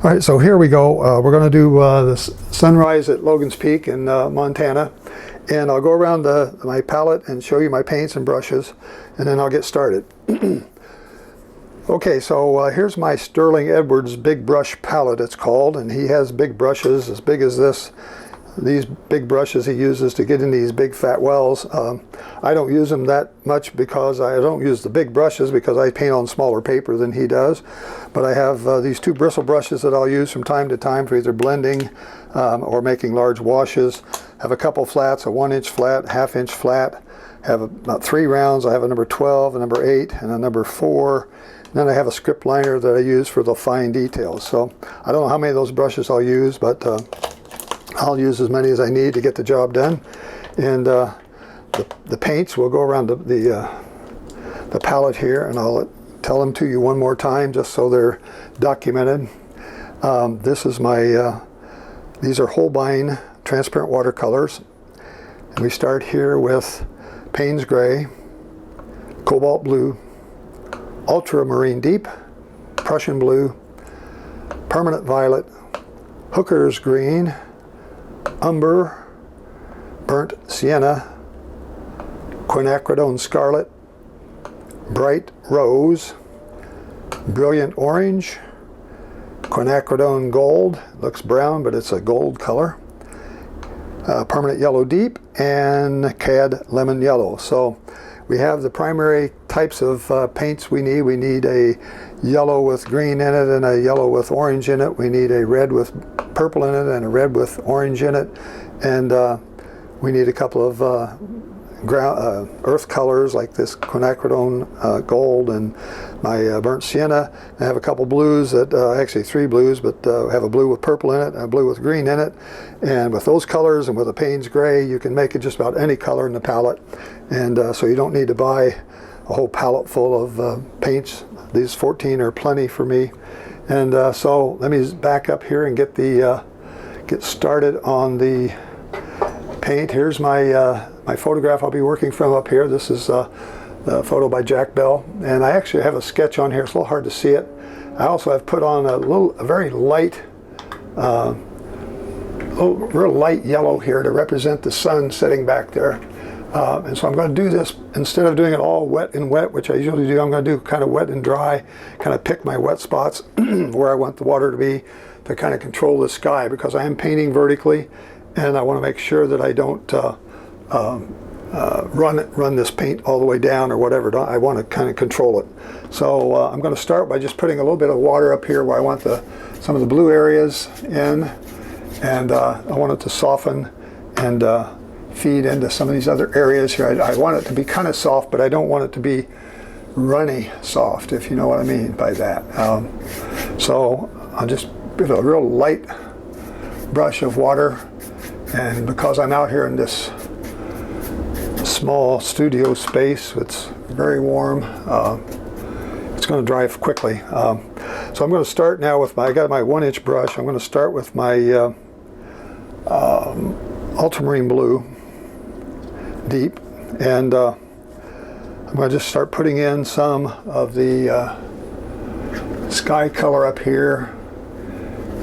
All right, so here we go. We're going to do this sunrise at Logan's Peak in Montana, and I'll go around my palette and show you my paints and brushes, and then I'll get started. Okay, so here's my Sterling Edwards big brush palette, it's called, and he has big brushes as big as this. These big brushes he uses to get in these big fat wells. I don't use them that much because I don't use the big brushes because I paint on smaller paper than he does. But I have these two bristle brushes that I'll use from time to time for either blending or making large washes. I have a couple flats, a 1-inch flat, half-inch flat. I have about 3 rounds. I have a number 12, a number 8, and a number 4. And then I have a script liner that I use for the fine details. So I don't know how many of those brushes I'll use, but I'll use as many as I need to get the job done. And the paints will go around the palette here, and I'll tell them to you one more time just so they're documented. This is my, these are Holbein transparent watercolors. And we start here with Payne's Gray, Cobalt Blue, Ultramarine Deep, Prussian Blue, Permanent Violet, Hooker's Green, Umber, Burnt Sienna, Quinacridone Scarlet, Bright Rose, Brilliant Orange, Quinacridone Gold, looks brown but it's a gold color, Permanent Yellow Deep, and Cad Lemon Yellow. So we have the primary types of paints we need. We need a yellow with green in it and a yellow with orange in it. We need a red with purple in it and a red with orange in it. And we need a couple of earth colors like this quinacridone gold and my burnt sienna. I have a couple blues that actually 3 blues, but have a blue with purple in it and a blue with green in it. And with those colors and with a Payne's Gray, you can make it just about any color in the palette. And so you don't need to buy a whole palette full of paints. These 14 are plenty for me. And so let me back up here and get started on the paint. Here's my my photograph I'll be working from up here. This is a photo by Jack Bell, and I actually have a sketch on here. It's a little hard to see it. I also have put on a very light, real light yellow here to represent the sun setting back there. And so I'm going to do this, instead of doing it all wet and wet, which I usually do, I'm going to do kind of wet and dry, kind of pick my wet spots where I want the water to be to kind of control the sky, because I am painting vertically and I want to make sure that I don't run this paint all the way down or whatever. I want to kind of control it. So I'm going to start by just putting a little bit of water up here where I want some of the blue areas in, and I want it to soften and feed into some of these other areas here. I want it to be kind of soft, but I don't want it to be runny soft, if you know what I mean by that. So I'll just give a real light brush of water, and because I'm out here in this small studio space, it's very warm, it's going to dry quickly. So I'm going to start now with I got my 1-inch brush. I'm going to start with my ultramarine blue deep, and I'm going to just start putting in some of the sky color up here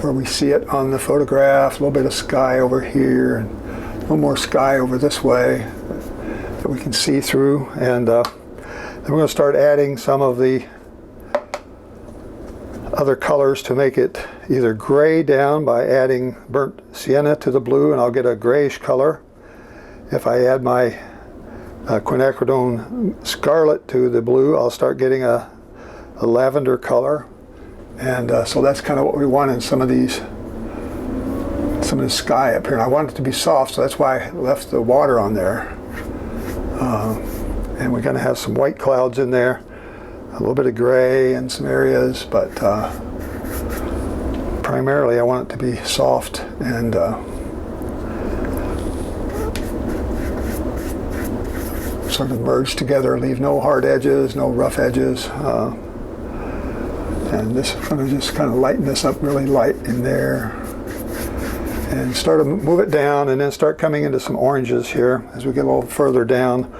where we see it on the photograph. A little bit of sky over here and a little more sky over this way that we can see through, and then we're going to start adding some of the other colors to make it either gray down by adding burnt sienna to the blue, and I'll get a grayish color. If I add my quinacridone scarlet to the blue, I'll start getting a lavender color. And so that's kind of what we want in some of the sky up here. And I want it to be soft, so that's why I left the water on there. And we're going to have some white clouds in there, a little bit of gray in some areas, but primarily I want it to be soft and sort of merge together, leave no hard edges, no rough edges. And this is going to just kind of lighten this up really light in there. And start to move it down, and then start coming into some oranges here as we get a little further down.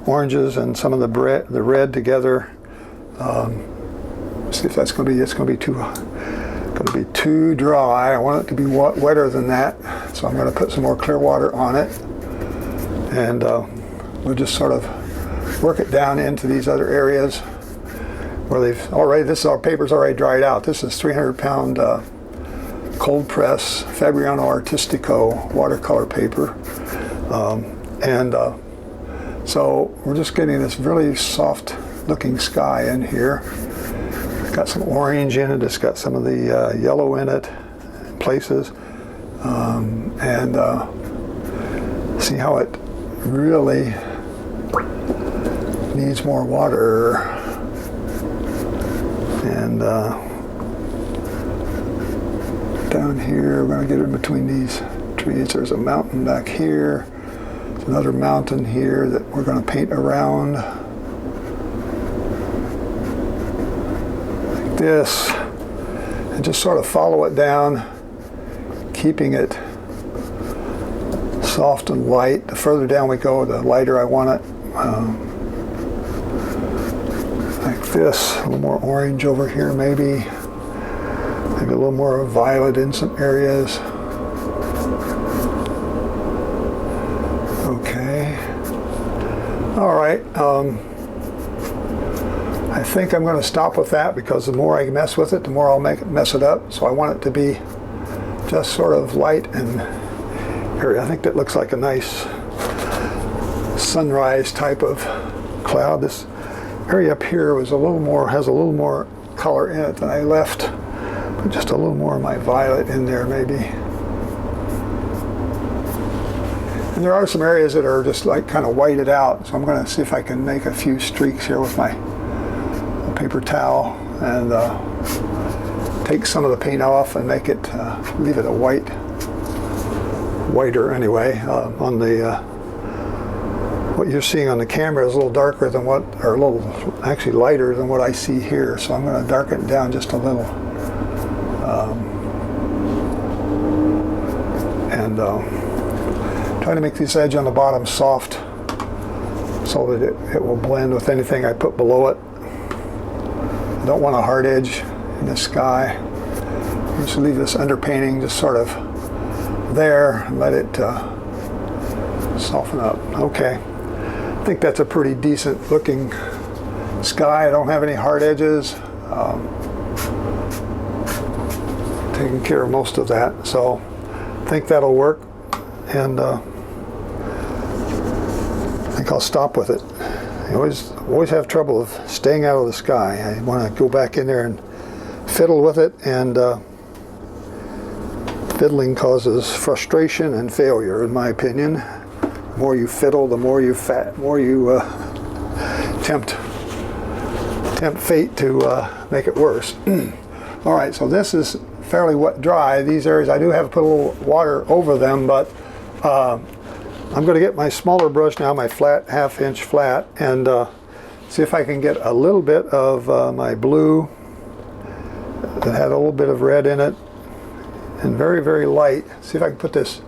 Oranges and some of the red together. See if that's going to be, it's going to be too going to be too dry. I want it to be wetter than that, so I'm going to put some more clear water on it, and we'll just sort of work it down into these other areas where they've already, our paper's already dried out. This is 300-pound cold press Fabriano Artistico watercolor paper, so we're just getting this really soft looking sky in here. It's got some orange in it, it's got some of the yellow in it in places, and see how it really needs more water. And down here, we're going to get in between these trees. There's a mountain back here. There's another mountain here that we're going to paint around like this, and just sort of follow it down, keeping it soft and light. The further down we go, the lighter I want it. Like this, a little more orange over here maybe a little more violet in some areas. Okay. All right. I think I'm going to stop with that, because the more I mess with it, the more I'll mess it up. So I want it to be just sort of light and airy. I think that looks like a nice sunrise type of cloud. This area up here was has a little more color in it than I left. Put just a little more of my violet in there maybe. And there are some areas that are just like kind of whited out, so I'm going to see if I can make a few streaks here with my paper towel and take some of the paint off and make it, leave it a whiter anyway. On the what you're seeing on the camera is a little darker than actually lighter than what I see here. So I'm going to darken it down just a little, and try to make this edge on the bottom soft so that it will blend with anything I put below it. I don't want a hard edge in the sky. Just leave this underpainting just sort of there and let it soften up. Okay. I think that's a pretty decent looking sky. I don't have any hard edges. Taking care of most of that, so I think that'll work, and I think I'll stop with it. I always have trouble with staying out of the sky. I want to go back in there and fiddle with it, and fiddling causes frustration and failure, in my opinion. The more you fiddle, the more you tempt fate to make it worse. All right, so this is fairly dry. These areas I do have to put a little water over them, but I'm going to get my smaller brush now, my flat, half-inch flat, and see if I can get a little bit of my blue that had a little bit of red in it, and very, very light. See if I can put this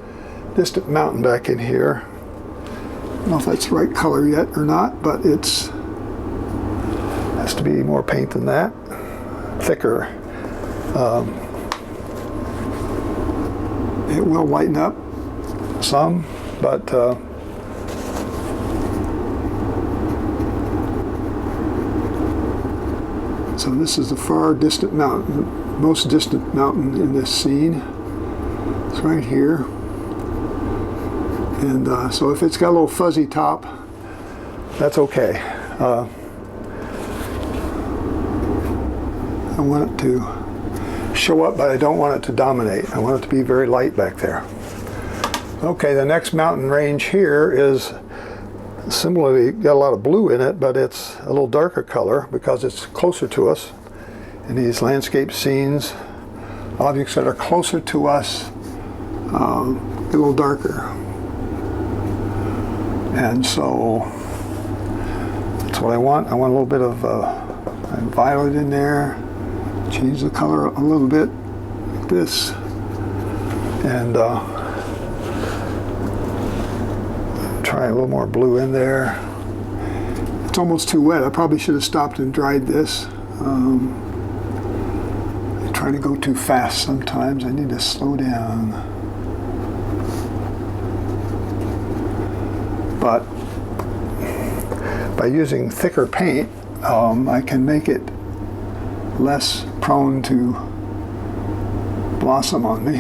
distant mountain back in here. I don't know if that's the right color yet or not, but it's has to be more paint than that, thicker. It will lighten up some, but so this is the far distant mountain, most distant mountain in this scene. It's right here, and so if it's got a little fuzzy top, that's okay. I want it to show up, but I don't want it to dominate. I want it to be very light back there. Okay, the next mountain range here is similarly got a lot of blue in it, but it's a little darker color because it's closer to us. In these landscape scenes, objects that are closer to us get a little darker. And so that's what I want. I want a little bit of violet in there. Change the color a little bit like this, and try a little more blue in there. It's almost too wet. I probably should have stopped and dried this. I try try to go too fast sometimes. I need to slow down. But by using thicker paint, I can make it less prone to blossom on me.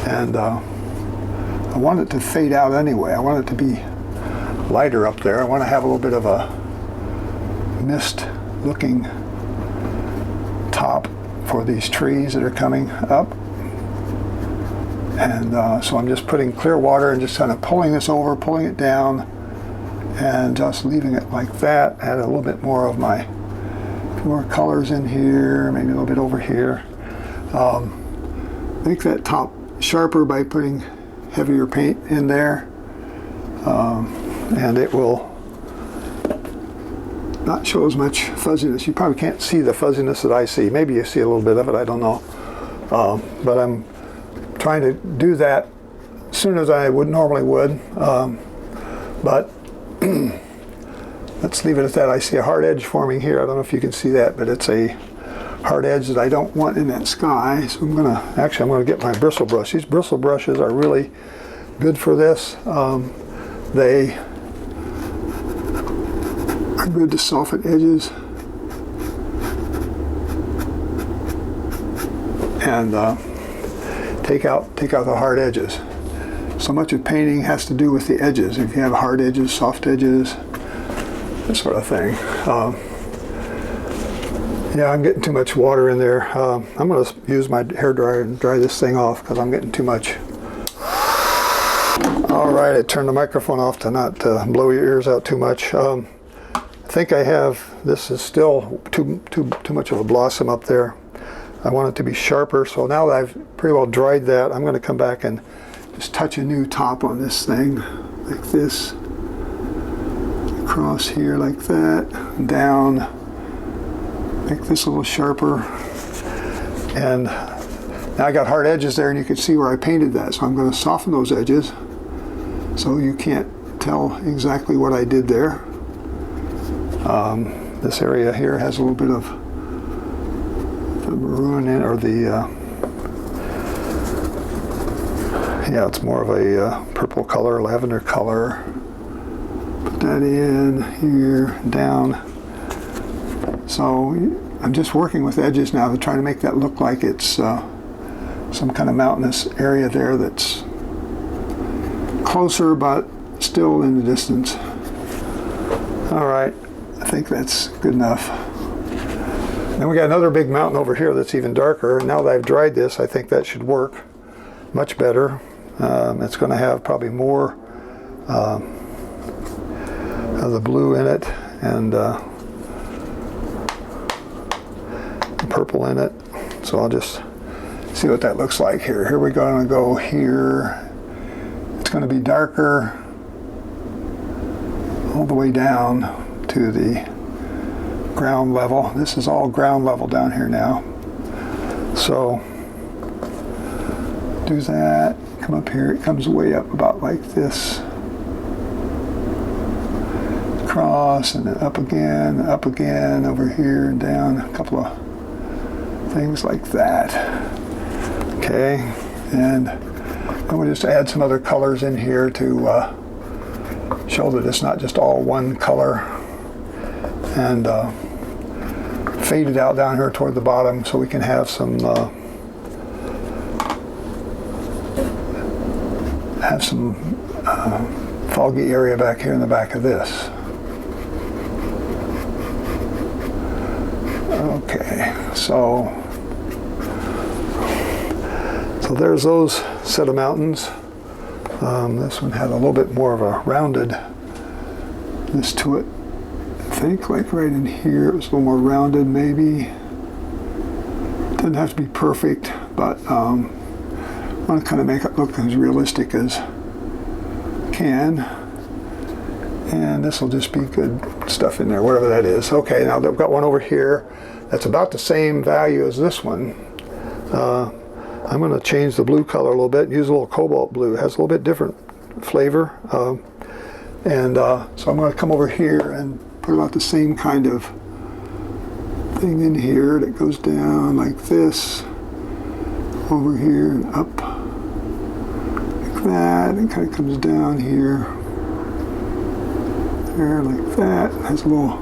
And I want it to fade out anyway. I want it to be lighter up there. I want to have a little bit of a mist looking top for these trees that are coming up. And so I'm just putting clear water and just kind of pulling this over, pulling it down, and just leaving it like that. Add a little bit more of my more colors in here, maybe a little bit over here. Make that top sharper by putting heavier paint in there, and it will not show as much fuzziness. You probably can't see the fuzziness that I see. Maybe you see a little bit of it, I don't know. But I'm trying to do that sooner as I normally would. But let's leave it at that. I see a hard edge forming here. I don't know if you can see that, but it's a hard edge that I don't want in that sky. So I'm gonna get my bristle brush. These bristle brushes are really good for this. They are good to soften edges and take out the hard edges. So much of painting has to do with the edges. If you have hard edges, soft edges, that sort of thing. Yeah, I'm getting too much water in there. I'm going to use my hairdryer and dry this thing off because I'm getting too much. All right, I turned the microphone off to not blow your ears out too much. I think I have, this is still too much of a blossom up there. I want it to be sharper, so now that I've pretty well dried that, I'm going to come back and just touch a new top on this thing, like this. Across here like that, down, make this a little sharper. And now I got hard edges there, and you can see where I painted that, so I'm going to soften those edges so you can't tell exactly what I did there. This area here has a little bit of the maroon in, or the yeah, it's more of a purple color, lavender color. Put that in here, down. So I'm just working with edges now to try to make that look like it's some kind of mountainous area there that's closer but still in the distance. All right, I think that's good enough. Then we got another big mountain over here that's even darker. Now that I've dried this, I think that should work much better. It's going to have probably more of the blue in it and purple in it. So I'll just see what that looks like here. Here we're going to go here. It's going to be darker all the way down to the ground level. This is all ground level down here now. So do that, come up here, it comes way up about like this. Across and then up again, over here and down, a couple of things like that. Okay, and then we'll just add some other colors in here to show that it's not just all one color, and fade it out down here toward the bottom so we can have some foggy area back here in the back of this. Okay, so there's those set of mountains. This one had a little bit more of a roundedness to it. I think like right in here it was a little more rounded maybe. Doesn't have to be perfect, but I want to kind of make it look as realistic as can. And this will just be good stuff in there, whatever that is. Okay, now I've got one over here that's about the same value as this one. I'm going to change the blue color a little bit, use a little cobalt blue. It has a little bit different flavor. So I'm going to come over here and put about the same kind of thing in here that goes down like this, over here and up like that, and kind of comes down here, there like that, has a little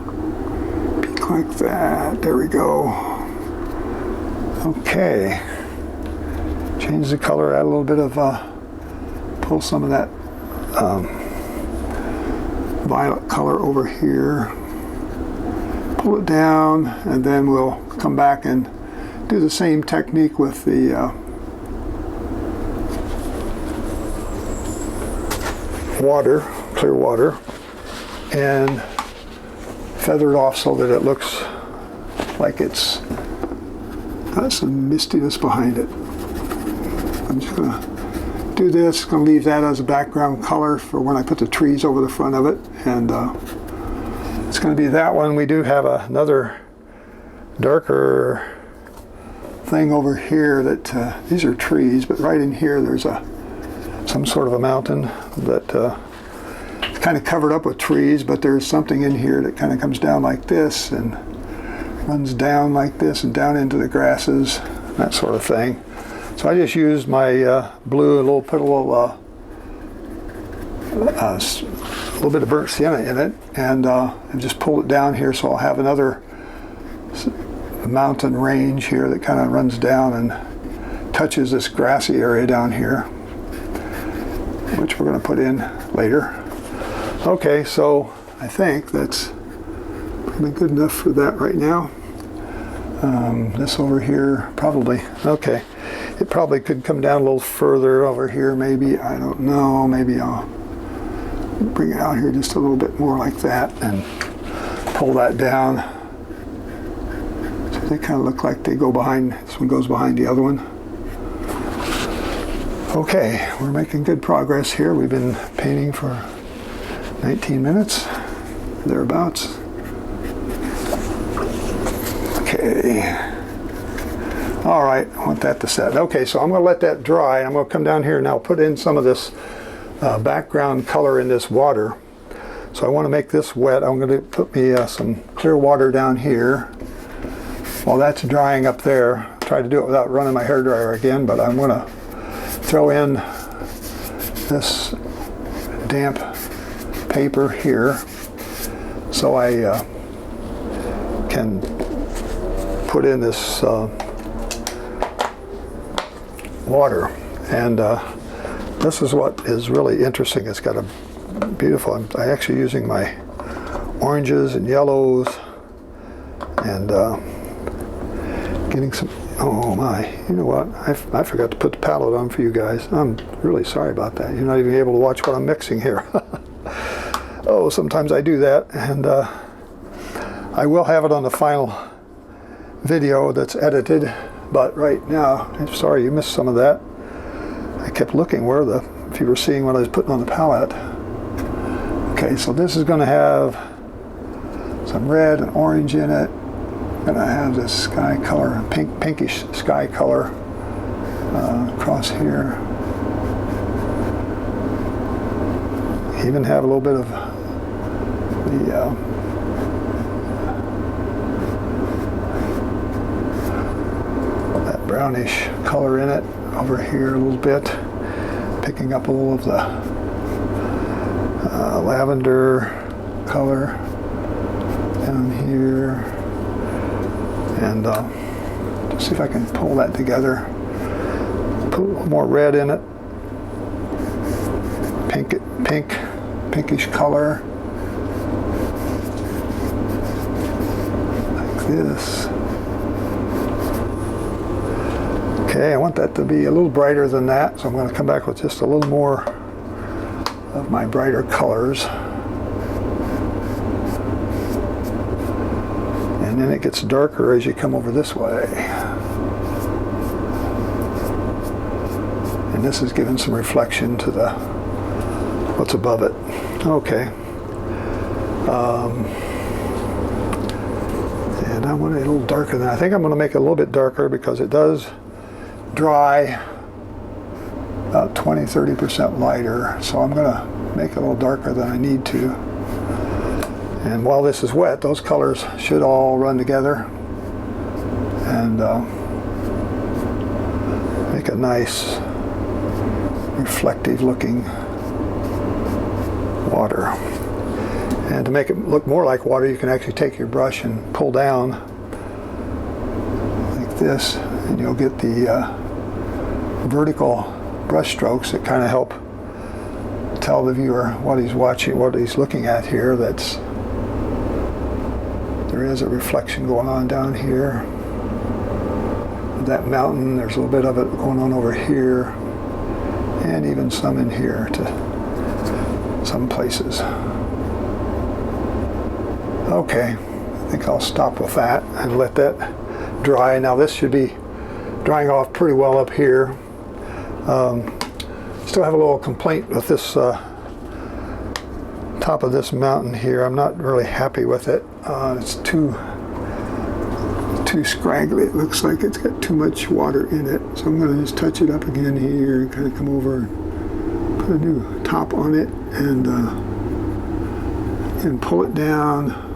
peak like that, there we go. Okay, change the color, add a little bit of, pull some of that violet color over here, pull it down, and then we'll come back and do the same technique with the water, clear water, and feather it off so that it looks like it's got some mistiness behind it. I'm just going to do this, going to leave that as a background color for when I put the trees over the front of it, and it's going to be that one. We do have another darker thing over here that these are trees, but right in here there's some sort of a mountain that it's kind of covered up with trees, but there's something in here that kind of comes down like this and runs down like this and down into the grasses, that sort of thing. So I just used my blue and put a little bit of burnt sienna in it, and just pulled it down here, so I'll have another mountain range here that kind of runs down and touches this grassy area down here, which we're going to put in later. Okay, so I think that's probably good enough for that right now. This over here, probably, okay. It probably could come down a little further over here, maybe, I don't know, maybe I'll bring it out here just a little bit more like that and pull that down. So they kind of look like they go behind, this one goes behind the other one. Okay, we're making good progress here. We've been painting for 19 minutes, thereabouts. Okay. All right, I want that to set. Okay, so I'm going to let that dry. I'm going to come down here and now put in some of this background color in this water. So I want to make this wet. I'm going to put me some clear water down here. While that's drying up there, try to do it without running my hairdryer again, but I'm going to throw in this damp paper here so I can put in this water, and this is what is really interesting. It's got a beautiful, I'm actually using my oranges and yellows and getting some, oh my, you know what, I forgot to put the palette on for you guys. I'm really sorry about that. You're not even able to watch what I'm mixing here. Oh, sometimes I do that, and I will have it on the final video that's edited. But right now, I'm sorry you missed some of that. I kept looking if you were seeing what I was putting on the palette. Okay, so this is going to have some red and orange in it. I'm going to have this sky color, pinkish sky color across here. Even have a little bit of the brownish color in it over here a little bit, picking up a little of the lavender color down here, and just see if I can pull that together, put a little more red in it, pinkish color like this. Okay, I want that to be a little brighter than that, so I'm going to come back with just a little more of my brighter colors. And then it gets darker as you come over this way. And this is giving some reflection to what's above it. Okay. And I want it a little darker than, I think I'm going to make it a little bit darker because it does dry about 20-30% lighter, so I'm going to make it a little darker than I need to. And while this is wet, those colors should all run together. and make a nice reflective looking water. And to make it look more like water, you can actually take your brush and pull down like this, and you'll get the vertical brush strokes that kind of help tell the viewer what he's watching, what he's looking at here. There is a reflection going on down here. That mountain, there's a little bit of it going on over here, and even some in here to some places. Okay, I think I'll stop with that and let that dry. Now this should be drying off pretty well up here. Still have a little complaint with this top of this mountain here. I'm not really happy with it. It's too scraggly. It looks like it's got too much water in it. So I'm going to just touch it up again here and kind of come over and put a new top on it and pull it down.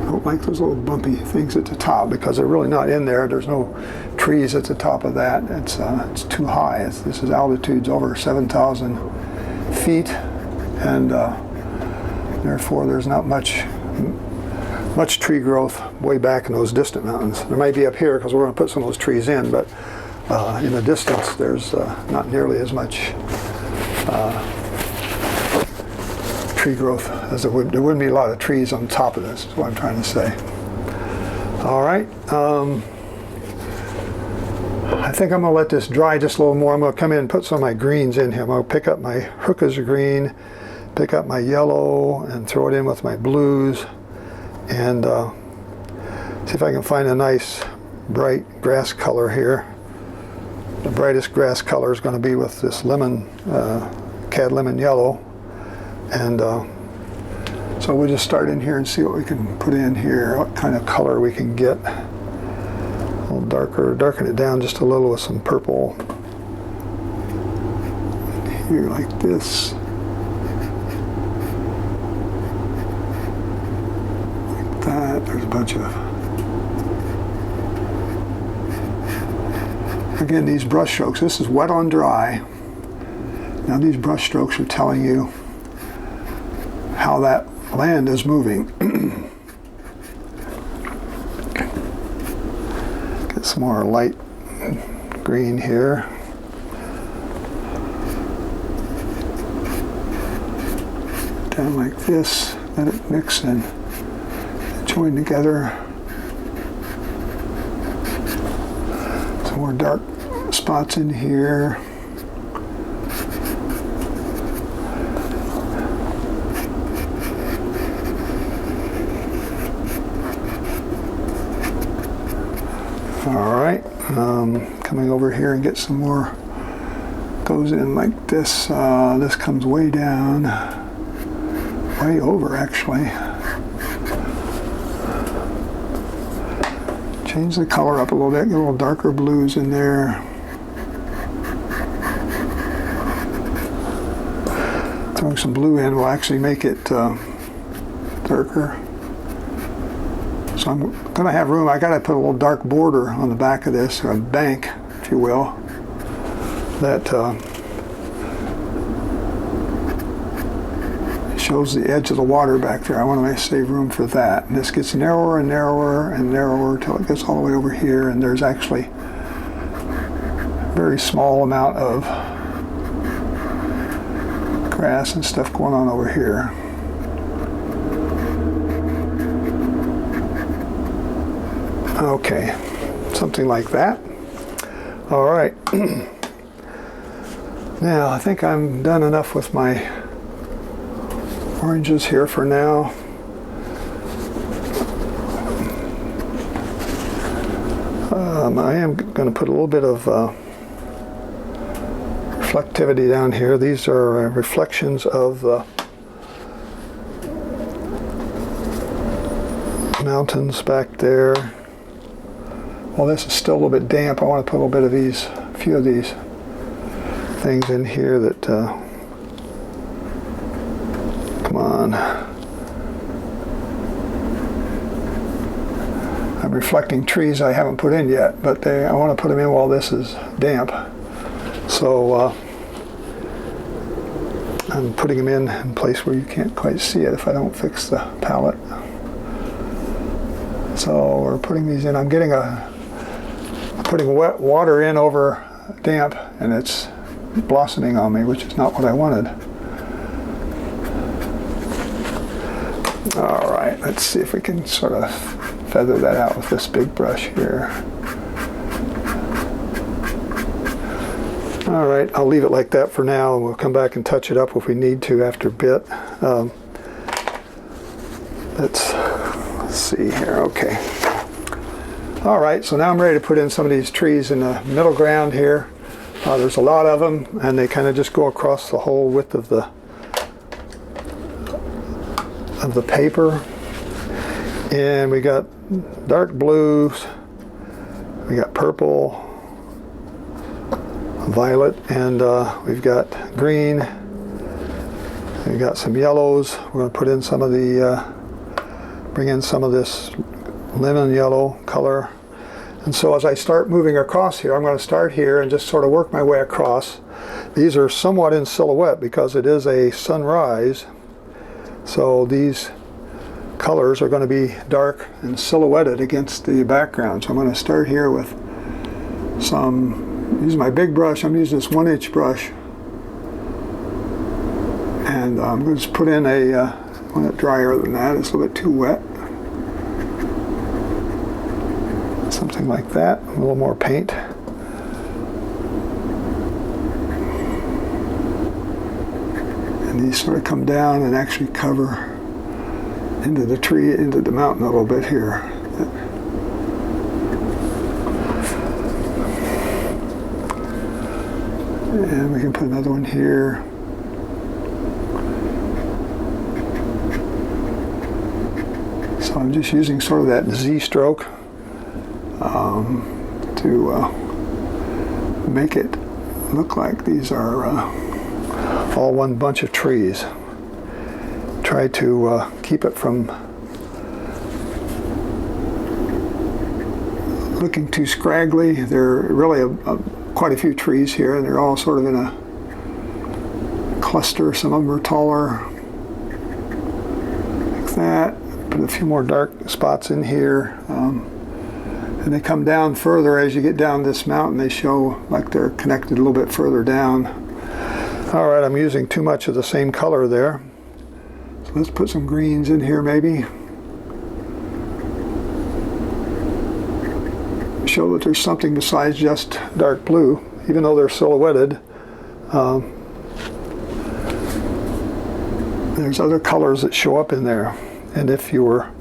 I don't like those little bumpy things at the top because they're really not in there. There's no trees at the top of that. It's too high. This is altitude's over 7,000 feet, and therefore there's not much tree growth way back in those distant mountains. There might be up here because we're going to put some of those trees in, but in the distance there's not nearly as much tree growth as there wouldn't be a lot of trees on top of this, is what I'm trying to say. All right, I think I'm going to let this dry just a little more. I'm going to come in and put some of my greens in here. I'm going to pick up my hooker's green, pick up my yellow, and throw it in with my blues, and see if I can find a nice bright grass color here. The brightest grass color is going to be with this lemon, cad lemon yellow. And so we'll just start in here and see what we can put in here, what kind of color we can get. A little darker, darken it down just a little with some purple. And here like this. Like that. There's a bunch of... Again, these brush strokes, this is wet on dry. Now these brush strokes are telling you how that land is moving. Get some more light green here. Down like this, let it mix and join together. Some more dark spots in here. All right, coming over here and get some more, goes in like this. This comes way down, way over actually. Change the color up a little bit, get a little darker blues in there. Throwing some blue in will actually make it darker. So I'm going to have room. I got to put a little dark border on the back of this, or a bank, if you will, that shows the edge of the water back there. I want to save room for that. And this gets narrower and narrower and narrower until it gets all the way over here, and there's actually a very small amount of grass and stuff going on over here. Okay, something like that. All right. Now, I think I'm done enough with my oranges here for now. I am going to put a little bit of reflectivity down here. These are reflections of the mountains back there. Well, this is still a little bit damp. I want to put a little bit of these, a few of these things in here that, come on. I some reflecting trees I haven't put in yet, but I want to put them in while this is damp. So I'm putting them in a place where you can't quite see it if I don't fix the palette. So we're putting these in. I'm putting wet water in over damp, and it's blossoming on me, which is not what I wanted. All right, let's see if we can sort of feather that out with this big brush here. All right, I'll leave it like that for now, and we'll come back and touch it up if we need to after a bit. Let's see here, okay. All right, so now I'm ready to put in some of these trees in the middle ground here. There's a lot of them, and they kind of just go across the whole width of the paper. And we got dark blues, we got purple, violet, and we've got green. We've got some yellows. We're going to put in some of the, bring in some of this lemon yellow color. And so as I start moving across here, I'm going to start here and just sort of work my way across. These are somewhat in silhouette because it is a sunrise. So these colors are going to be dark and silhouetted against the background. So I'm going to start here with some, use my big brush. I'm using this 1-inch brush. And I'm going to just put in one that's drier than that. It's a little bit too wet. Something like that, a little more paint. And these sort of come down and actually cover into the tree, into the mountain a little bit here. And we can put another one here. So I'm just using sort of that Z stroke to make it look like these are all one bunch of trees. Try to keep it from looking too scraggly. There are really quite a few trees here, and they're all sort of in a cluster. Some of them are taller, like that. Put a few more dark spots in here. And they come down further as you get down this mountain. They show like they're connected a little bit further down. All right, I'm using too much of the same color there. So let's put some greens in here maybe. Show that there's something besides just dark blue, even though they're silhouetted. There's other colors that show up in there. And if you were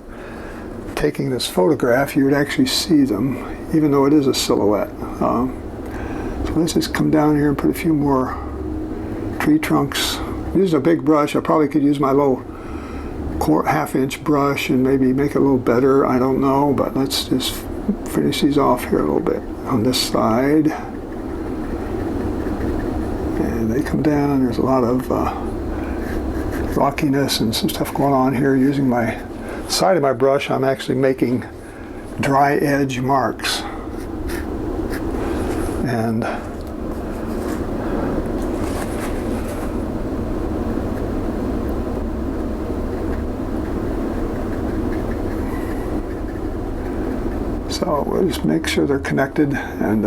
taking this photograph, you would actually see them, even though it is a silhouette. So let's just come down here and put a few more tree trunks. I'm using a big brush. I probably could use my little 1/2-inch brush and maybe make it a little better. I don't know, but let's just finish these off here a little bit on this side. And they come down. There's a lot of rockiness and some stuff going on here. Using my side of my brush, I'm actually making dry edge marks. And so we'll just make sure they're connected and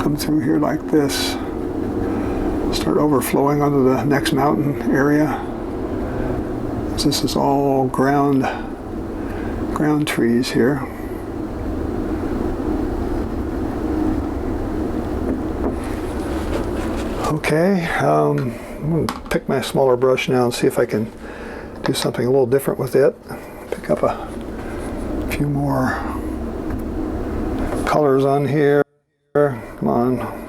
come through here like this. Start overflowing onto the next mountain area. This is all ground trees here. Okay, I'm going to pick my smaller brush now and see if I can do something a little different with it. Pick up a few more colors on here. Come on.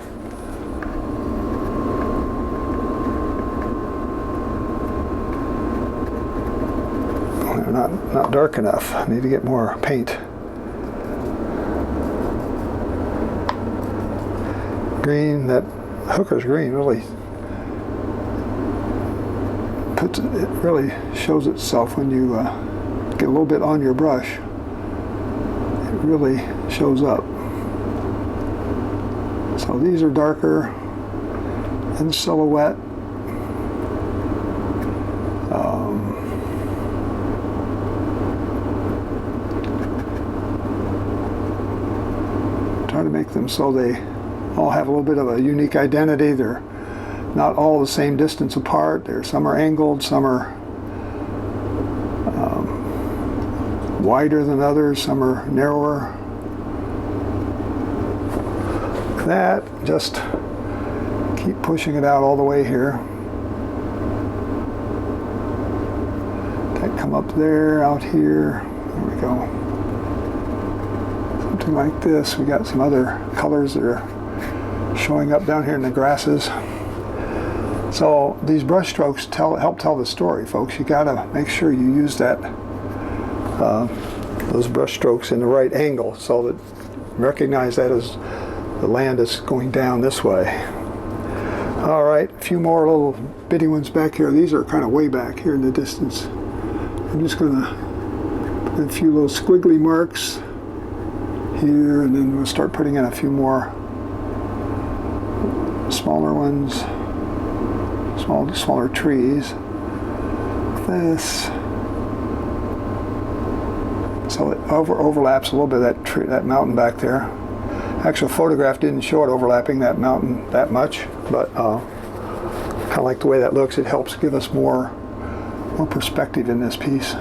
Not dark enough. I need to get more paint. Green, that hooker's green really it really shows itself when you get a little bit on your brush. it really shows up. So these are darker in silhouette. Try to make them so they all have a little bit of a unique identity. They're not all the same distance apart. Some are angled, some are wider than others, some are narrower. That, just keep pushing it out all the way here. That come up there, out here. There we go. Something like this. We got some other colors that are showing up down here in the grasses. So these brush strokes help tell the story, folks. You gotta make sure you use those brush strokes in the right angle so that you recognize that as the land is going down this way. All right, a few more little bitty ones back here. These are kind of way back here in the distance. I'm just gonna put a few little squiggly marks here, and then we'll start putting in a few more smaller ones, smaller trees. This. So it overlaps a little bit of that mountain back there. Actual photograph didn't show it overlapping that mountain that much, but kind of like the way that looks. It helps give us more perspective in this piece.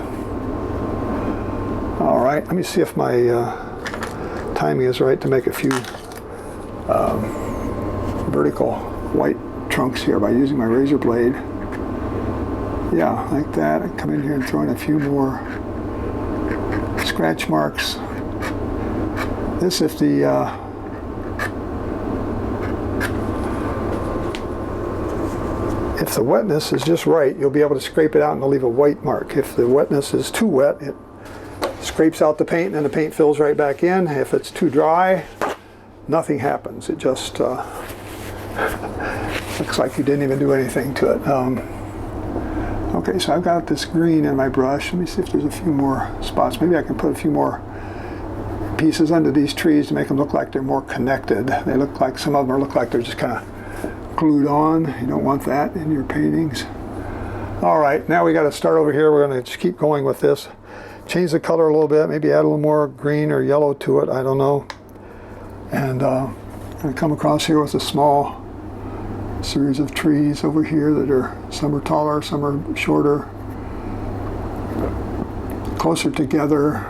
All right, let me see if my timing is right to make a few vertical white trunks here by using my razor blade. Yeah, like that. I come in here and throw in a few more scratch marks. This, if the wetness is just right, you'll be able to scrape it out and it'll leave a white mark. If the wetness is too wet, it scrapes out the paint and then the paint fills right back in. If it's too dry, nothing happens. It just looks like you didn't even do anything to it. Okay, so I've got this green in my brush. Let me see if there's a few more spots. Maybe I can put a few more pieces under these trees to make them look like they're more connected. They look like, some of them look like they're just kind of glued on. You don't want that in your paintings. All right, now we got to start over here. We're going to just keep going with this. Change the color a little bit, maybe add a little more green or yellow to it, I don't know. And I'm going to come across here with a small series of trees over here that are, some are taller, some are shorter, closer together,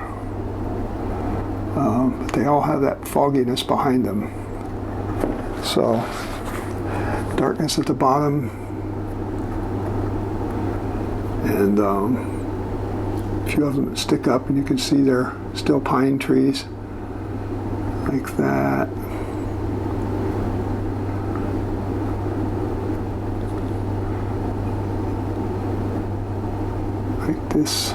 but they all have that fogginess behind them. So darkness at the bottom, and a few of them that stick up, and you can see they're still pine trees, like that. Like this.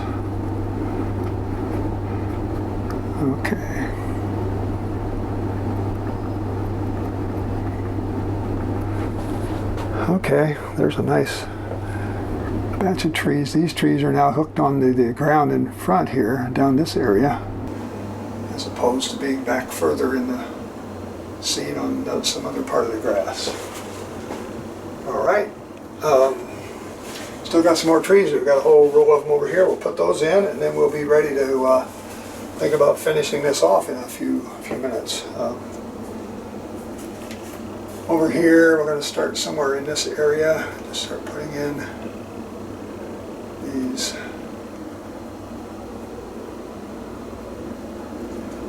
Okay. Okay, there's a nice batch of trees. These trees are now hooked on the ground in front here, down this area, as opposed to being back further in the scene on some other part of the grass. All right. Still got some more trees. We've got a whole row of them over here. We'll put those in, and then we'll be ready to think about finishing this off in a few minutes. Over here, we're going to start somewhere in this area. Just start putting in these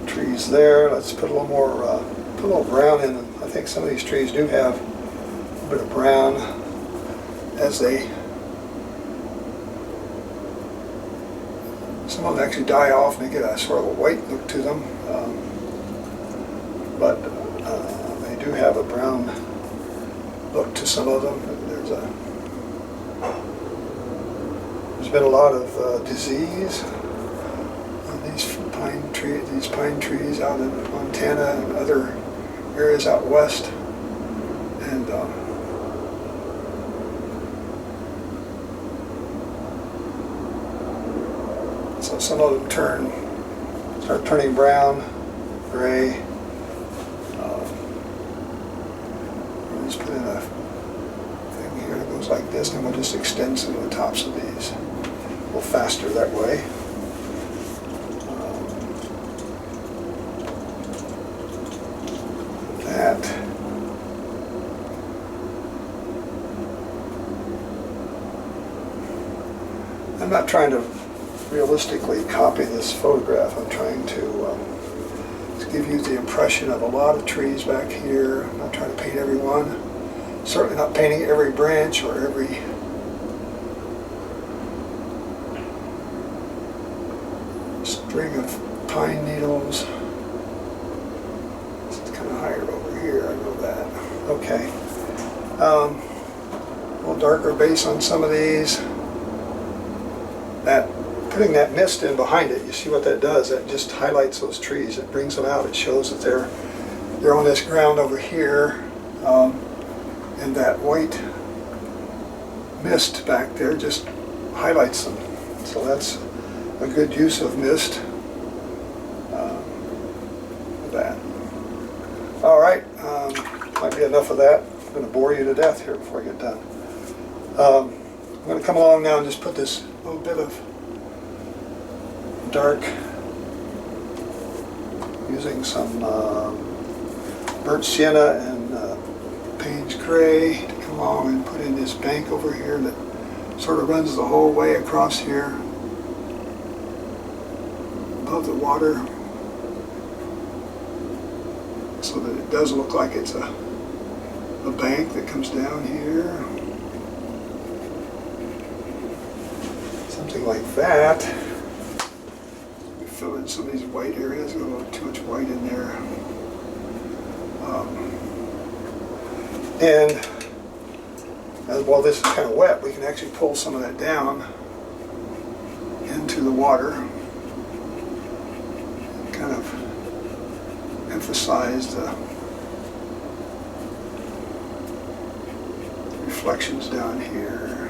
trees there. Let's put a little more, put a little brown in them. I think some of these trees do have a bit of brown as they. Some of them actually die off and they get a sort of a white look to them, but they do have a brown look to some of them. There's been a lot of disease on these pine trees out in Montana and other areas out west, and so some of them turn start turning brown, gray. We'll just put in a thing here that goes like this, and we'll just extend some of the tops of these. A little faster that way. I'm not trying to realistically copy this photograph. I'm trying to give you the impression of a lot of trees back here. I'm not trying to paint every one. Certainly not painting every branch or every string of pine needles. It's kind of higher over here, I know that. Okay. A little darker base on some of these. Putting that mist in behind it, you see what that does? That just highlights those trees. It brings them out. It shows that they're on this ground over here, and that white mist back there just highlights them. So that's a good use of mist. That. All right, might be enough of that. I'm going to bore you to death here before I get done. I'm going to come along now and just put this little bit of dark, using some burnt sienna and Payne's gray to come along and put in this bank over here that sort of runs the whole way across here above the water, so that it does look like it's a bank that comes down here. Something like that. Fill in some of these white areas. Got a little too much white in there. And while this is kind of wet, we can actually pull some of that down into the water and kind of emphasize the reflections down here.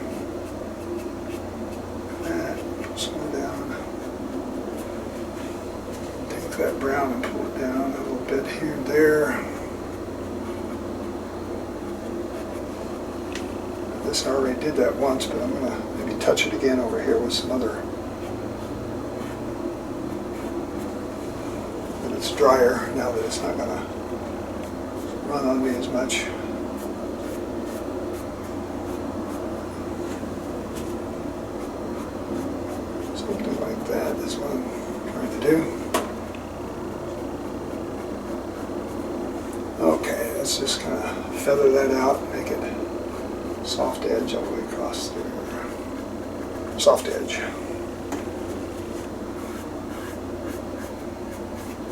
That brown and pull it down a little bit here and there. This I already did that once, but I'm going to maybe touch it again over here with some other. But it's drier now that it's not going to run on me as much. Something like that is what I'm trying to do. Okay, let's just kind of feather that out, make it soft edge all the way across there. Soft edge.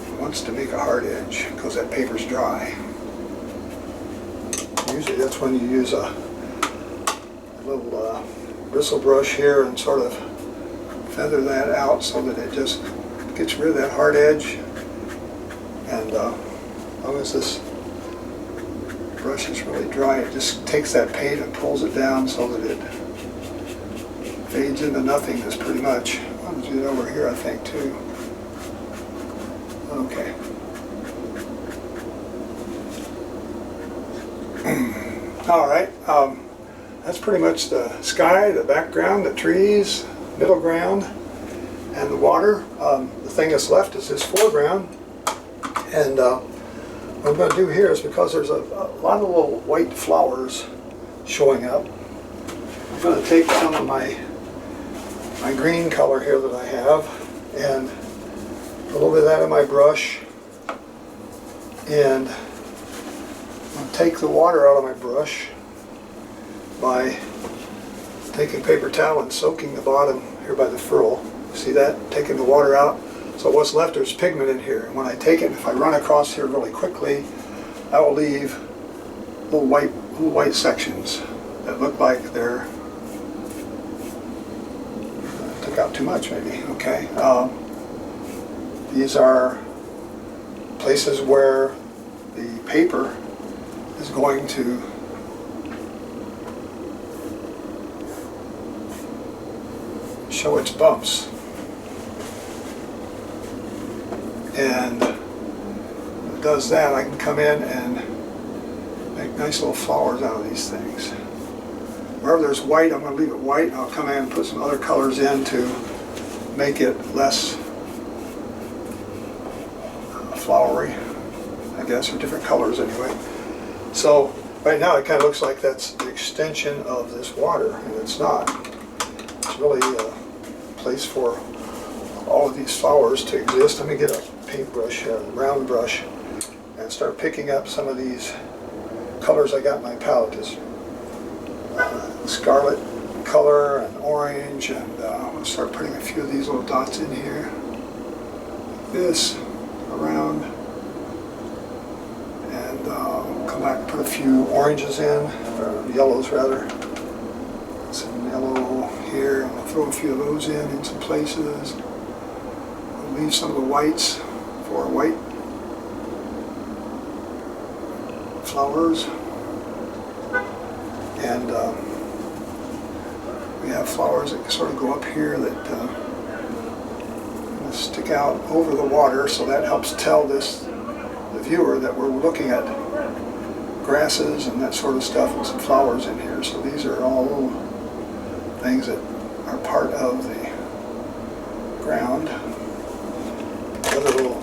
It wants to make a hard edge because that paper's dry. Usually that's when you use a little bristle brush here and sort of feather that out so that it just gets rid of that hard edge. And as long as this brush is really dry, it just takes that paint and pulls it down so that it fades into nothingness pretty much. I'll do it over here, I think, too. Okay. All right. That's pretty much the sky, the background, the trees, middle ground, and the water. The thing that's left is this foreground. And what I'm going to do here is, because there's a lot of little white flowers showing up, I'm going to take some of my green color here that I have and a little bit of that in my brush, and I'll take the water out of my brush by taking paper towel and soaking the bottom here by the ferrule. See that? Taking the water out. So what's left, there's pigment in here. And when I take it, if I run across here really quickly, I will leave little white sections that look like they're, took out too much maybe, okay. These are places where the paper is going to show its bumps. does that, I can come in and make nice little flowers out of these things. Wherever there's white, I'm going to leave it white, and I'll come in and put some other colors in to make it less flowery, I guess, or different colors anyway. So right now it kind of looks like that's the extension of this water, and it's not. It's really a place for all of these flowers to exist. Let me get a paintbrush, a round brush, and start picking up some of these colors I got in my palette. This scarlet color and orange, and I'm going to start putting a few of these little dots in here. This around, and come back and put a few oranges in, or yellows rather. Some yellow here, and I'll throw a few of those in some places. I'll leave some of the whites for white flowers. And we have flowers that sort of go up here that stick out over the water, so that helps tell the viewer that we're looking at grasses and that sort of stuff, and some flowers in here. So these are all things that are part of the ground.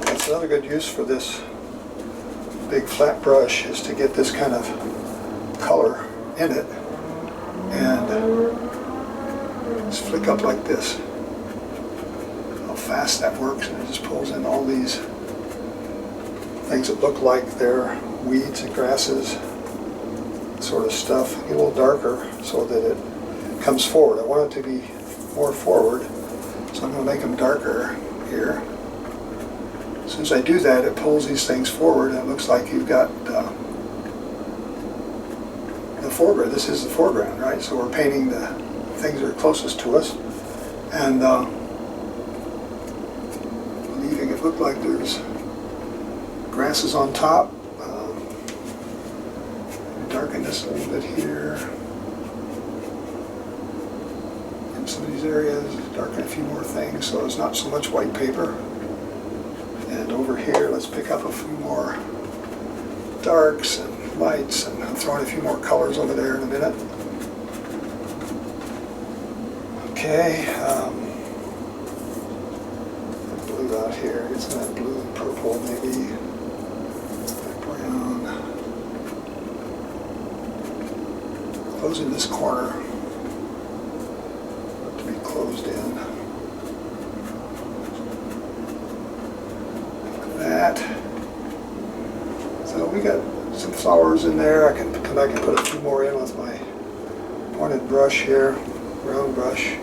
That's another good use for this big flat brush, is to get this kind of color in it, and just flick up like this. How fast that works, and it just pulls in all these things that look like they're weeds and grasses, sort of stuff. Get a little darker so that it comes forward. I want it to be more forward, so I'm going to make them darker here. As soon as I do that, it pulls these things forward, and it looks like you've got the foreground. This is the foreground, right? So we're painting the things that are closest to us, and leaving it look like there's grasses on top. Darken this a little bit here. In some of these areas, darken a few more things so it's not so much white paper. And over here, let's pick up a few more darks and lights, and I'm throwing a few more colors over there in a minute. Okay, blue out here, get some of that blue and purple maybe, brown. Closing this corner to be closed in. Like that. So we got some flowers in there. I can come back and put a few more in with my pointed brush here, round brush.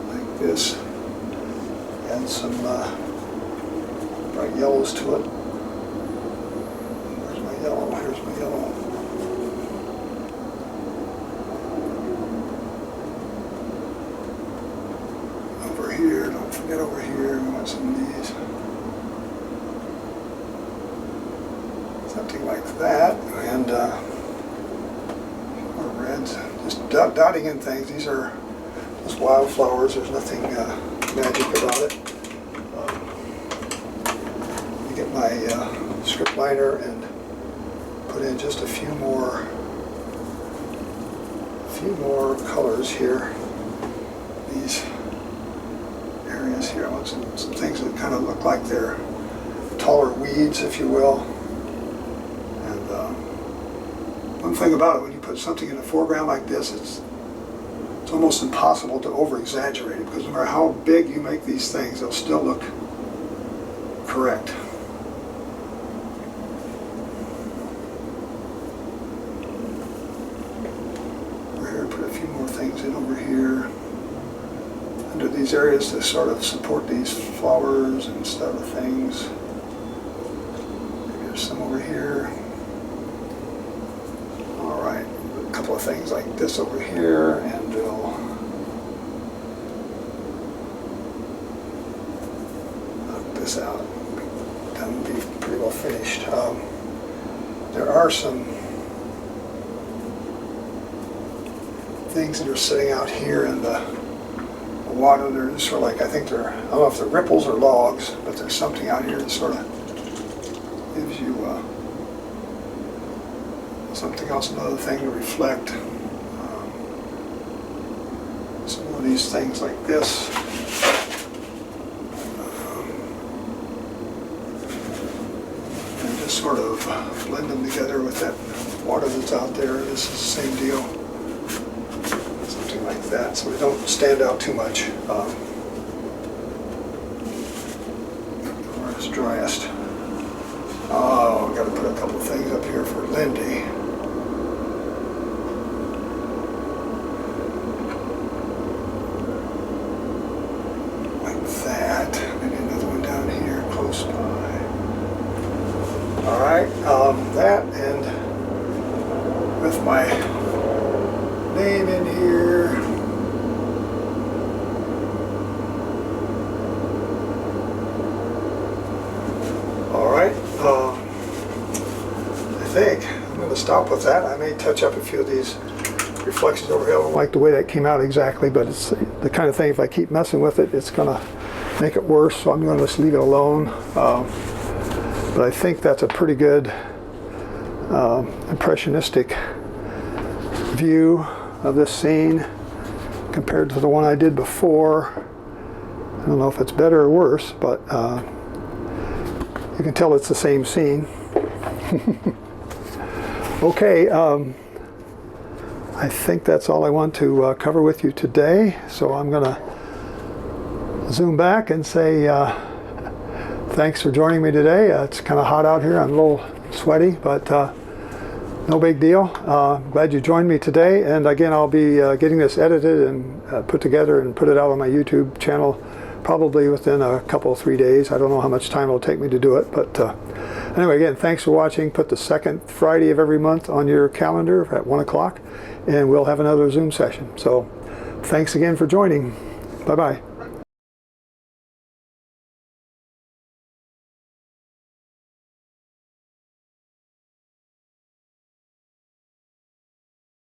Like this. Add some bright yellows to it. Where's my yellow? Here's my yellow. Over here, don't forget over here, we want some of these. Something like that, and more reds. Just dotting in things. These are just wildflowers. There's nothing magic about it. You get my script liner and put in just a few more colors here. These areas here. I want some things that kind of look like they're taller weeds, if you will. And one thing about it, when you put something in the foreground like this, it's almost impossible to over-exaggerate it, because no matter how big you make these things, they'll still look correct. Over here, put a few more things in over here. Under these areas to sort of support these flowers and stuff of things. Maybe there's some over here. All right, a couple of things like this over here, and we'll knock this out. Done, be pretty well finished. There are some things that are sitting out here in the water. They're sort of like, I think they're, I don't know if they're ripples or logs, but there's something out here that sort of gives you something else, another thing to reflect. Some of these things like this. And just sort of blend them together with that water that's out there. This is the same deal. Something like that, so they don't stand out too much. Where it's driest. Oh, I've got to put a couple things up here for Lindy. Like that. Maybe another one down here close by. Alright, that, and with my name in here. Alright, I think I'm going to stop with that. I may touch up a few of these reflections over here. I don't like the way that came out exactly, but it's the kind of thing, if I keep messing with it, it's going to make it worse, so I'm going to just leave it alone. But I think that's a pretty good impressionistic view of this scene compared to the one I did before. I don't know if it's better or worse, but you can tell it's the same scene. Okay, I think that's all I want to cover with you today, so I'm going to zoom back and say thanks for joining me today. It's kind of hot out here. I'm a little sweaty, but no big deal. Glad you joined me today, and again, I'll be getting this edited and put together and put it out on my YouTube channel probably within a couple, 3 days. I don't know how much time it'll take me to do it, but anyway, again, thanks for watching. Put the second Friday of every month on your calendar at 1 o'clock, and we'll have another Zoom session. So thanks again for joining. Bye-bye.